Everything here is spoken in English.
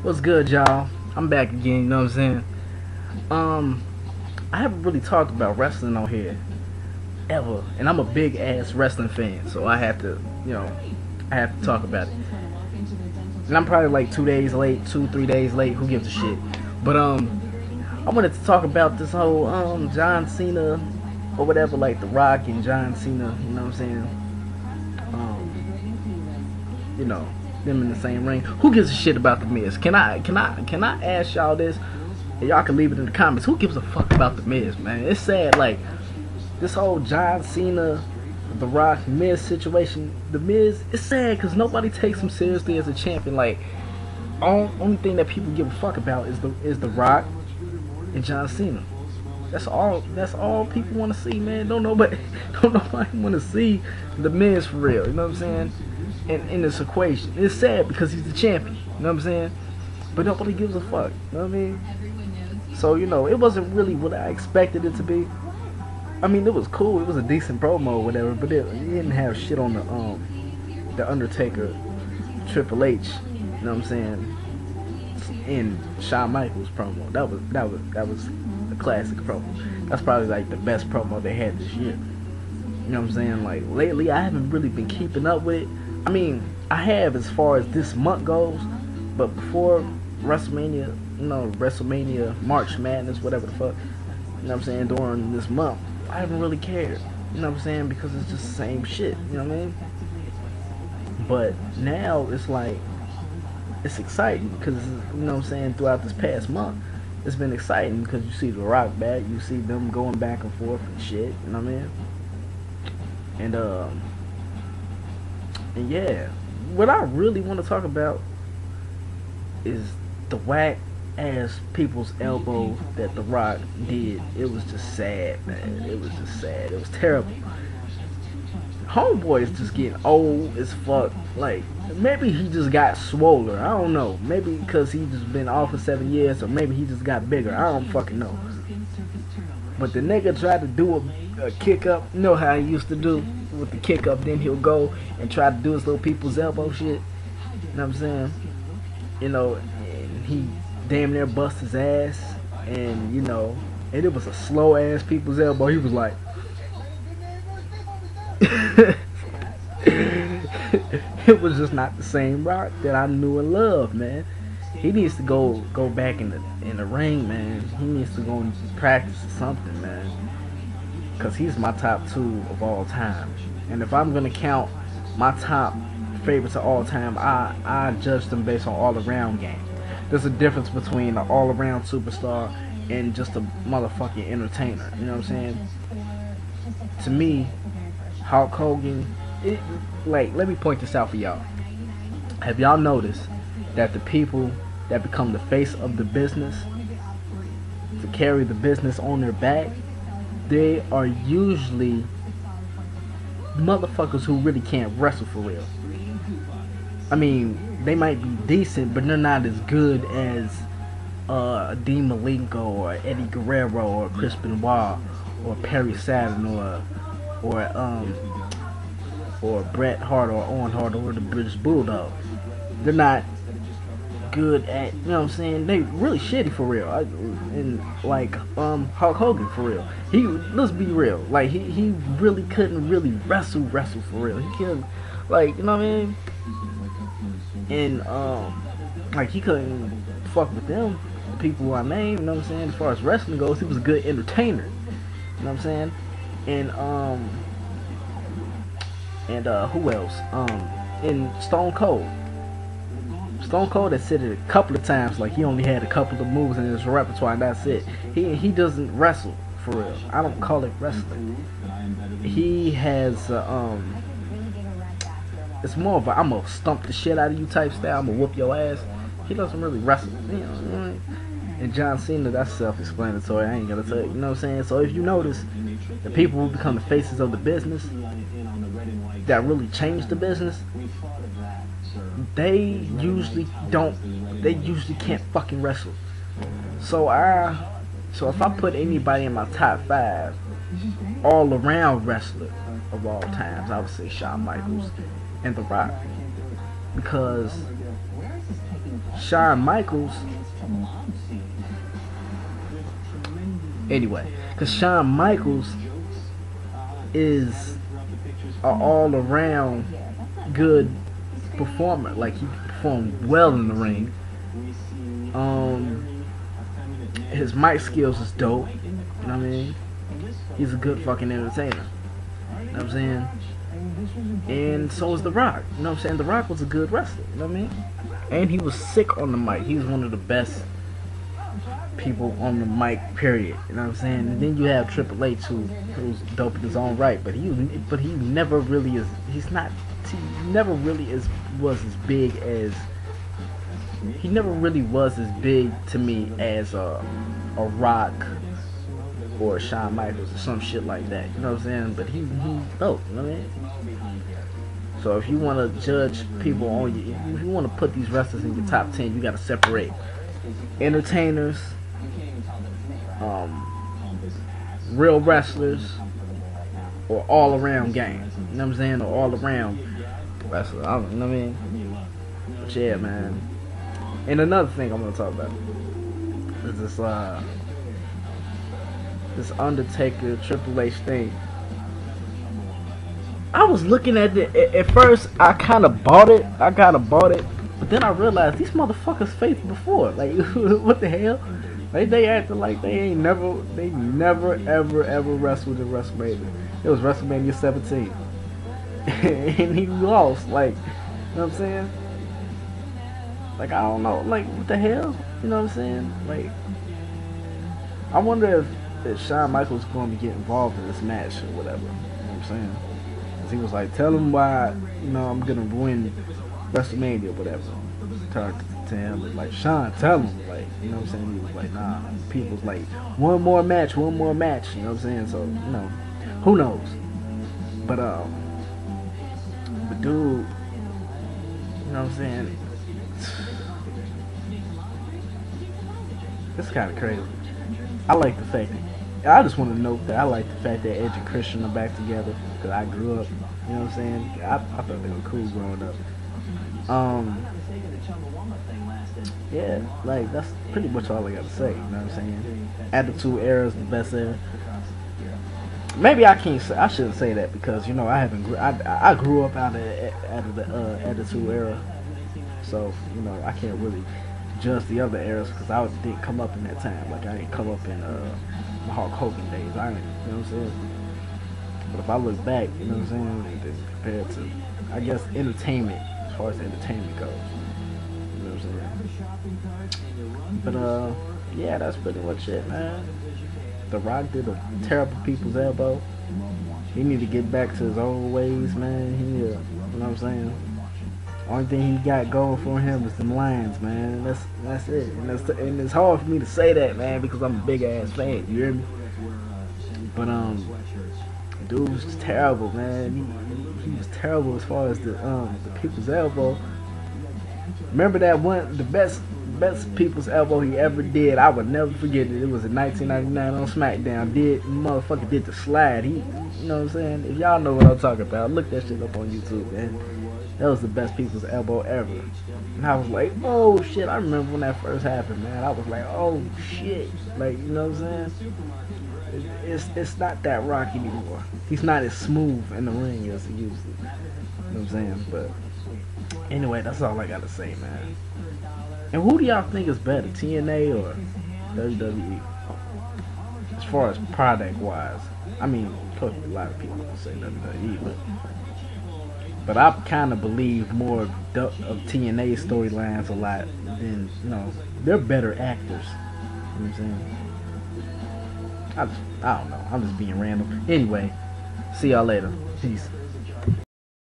What's good, y'all? I'm back again, you know what I'm saying? Um, I haven't really talked about wrestling on here ever, and I'm a big ass wrestling fan, so I have to, you know, I have to talk about it. And I'm probably like 2 days late, 3 days late. Who gives a shit? But I wanted to talk about this whole John Cena or whatever, like The Rock and John Cena. You know what I'm saying? You know, them in the same ring. Who gives a shit about the Miz? Can I ask y'all this? And y'all can leave it in the comments. Who gives a fuck about the Miz, man? It's sad, like this whole John Cena, The Rock, Miz situation. The Miz, it's sad because nobody takes him seriously as a champion. Like, only thing that people give a fuck about is the Rock and John Cena. That's all. That's all people want to see, man. Don't nobody want to see the Miz for real. You know what I'm saying? In this equation, it's sad because he's the champion. You know what I'm saying? But nobody gives a fuck. You know what I mean? So it wasn't really what I expected it to be. I mean, it was cool. It was a decent promo or whatever, but it didn't have shit on the Undertaker, Triple H. You know what I'm saying? And Shawn Michaels promo. That was a classic promo. That's probably like the best promo they had this year. You know what I'm saying? Like lately, I haven't really been keeping up with it. I mean, I have as far as this month goes, but before WrestleMania, WrestleMania, March Madness, whatever the fuck, you know what I'm saying, during this month, I haven't really cared, you know what I'm saying, because it's just the same shit, you know what I mean? But now it's like, it's exciting, because, you know what I'm saying, throughout this past month, it's been exciting, because you see The Rock back, you see them going back and forth and shit, you know what I mean? And yeah, what I really want to talk about is the whack ass people's elbow that The Rock did. It was just sad, man. It was just sad. It was terrible. Homeboy is just getting old as fuck. Like, maybe he just got swoller. I don't know. Maybe because he just been off for 7 years, or maybe he just got bigger. I don't fucking know. But the nigga tried to do a kick up. You know how he used to do with the kick up. Then he'll go and try to do his little people's elbow shit. You know what I'm saying? And he damn near bust his ass. And and it was a slow ass people's elbow. He was like, it was just not the same Rock that I knew and loved, man. He needs to go back in the ring, man. He needs to go and practice or something, man. Cause he's my top 2 of all time. And if I'm gonna count my top favorites of all time, I judge them based on all around game. There's a difference between an all around superstar and just a motherfucking entertainer. You know what I'm saying? To me, Hulk Hogan. Let me point this out for y'all. Have y'all noticed that the people that become the face of the business, to carry the business on their back, they are usually motherfuckers who really can't wrestle for real. I mean, they might be decent, but they're not as good as Dean Malenko or Eddie Guerrero or Chris Benoit or Perry Saturn or Bret Hart or Owen Hart or the British Bulldog. They're not good at, you know what I'm saying, they really shitty for real. And like Hulk Hogan for real. Let's be real, like he really couldn't really wrestle for real. He couldn't, like, you know what I mean? And like he couldn't fuck with them, the people who I named, you know what I'm saying? As far as wrestling goes, he was a good entertainer. You know what I'm saying? And who else? And Stone Cold. Stone Cold has said it a couple of times, like he only had a couple of moves in his repertoire and that's it. He doesn't wrestle for real. I don't call it wrestling. He has it's more of a I'm gonna stump the shit out of you type style. I'm gonna whoop your ass. He doesn't really wrestle, And John Cena, that's self-explanatory. I ain't gonna tell you, you know what I'm saying? So if you notice, the people who become the faces of the business, that really change the business, they usually can't fucking wrestle. So if I put anybody in my top 5 all around wrestler of all times, I would say Shawn Michaels and The Rock. Because Shawn Michaels. Anyway, because Shawn Michaels is an all around good performer. Like, he performed well in the ring. His mic skills is dope. You know what I mean? He's a good fucking entertainer. You know what I'm saying? And so is The Rock. You know what I'm saying? The Rock was a good wrestler. You know what I mean? And he was sick on the mic. He was one of the best people on the mic, period. You know what I'm saying? And then you have Triple H, who's dope in his own right, but he never really is. He never really was as big as. He never really was as big to me as a Rock or Shawn Michaels or some shit like that. You know what I'm saying? But he's dope. You know what I mean? So if you want to judge people on you, if you want to put these wrestlers in your top 10, you got to separate entertainers, real wrestlers, or all around gang. You know what I'm saying? Or all around wrestlers. You know what I mean? But yeah, man. And another thing I'm gonna talk about is this Undertaker Triple H thing. I was looking at it at first. I kind of bought it. But then I realized these motherfuckers faced before. Like, what the hell? Like, they acted like they never ever wrestled in WrestleMania. It was WrestleMania 17, and he lost. Like, you know what I'm saying? Like, I don't know. Like, what the hell? You know what I'm saying? Like, I wonder if Shawn Michaels is going to get involved in this match or whatever. You know what I'm saying? Because he was like, tell him why, you know, I'm going to win WrestleMania or whatever. Talk to him. Like, Shawn, tell him. Like, you know what I'm saying? He was like, nah. People was like, one more match. You know what I'm saying? So, you know, who knows? But dude, you know what I'm saying? It's kind of crazy. I like the fact that, I just want to note that I like the fact that Edge and Christian are back together, because I grew up, you know what I'm saying? I thought they were cool growing up. Yeah, like, that's pretty much all I got to say, you know what I'm saying? Attitude Era is the best era. Maybe I shouldn't say that, because, you know, I grew up out of the Attitude Era, so, you know, I can't really judge the other eras, because I didn't come up in that time. Like, I didn't come up in the Hulk Hogan days. I didn't, you know what I'm saying? But if I look back, you know what I'm saying, compared to, I guess, entertainment, as far as entertainment goes, you know what I'm saying? But yeah, that's pretty much it, man. The Rock did a terrible people's elbow. He need to get back to his old ways, man. He need to, you know what I'm saying? Only thing he got going for him is them lines, man. That's it. And it's hard for me to say that, man, because I'm a big ass fan. You hear me? But dude was just terrible, man. He was terrible as far as the people's elbow. Remember that one, the best people's elbow he ever did? I would never forget it. It was in 1999 on SmackDown. Motherfucker did the slide. You know what I'm saying? If y'all know what I'm talking about, look that shit up on YouTube, man. That was the best people's elbow ever. And I was like, oh shit, I remember when that first happened, man. I was like, oh shit. Like, you know what I'm saying? It's not that Rock anymore. He's not as smooth in the ring as he used to. You know what I'm saying? But anyway, that's all I gotta say, man. And who do y'all think is better, TNA or WWE? As far as product wise. I mean, a lot of people will say WWE, but I kind of believe more of TNA storylines a lot than, you know, they're better actors. You know what I'm saying? I don't know. I'm just being random. Anyway, see y'all later. Peace.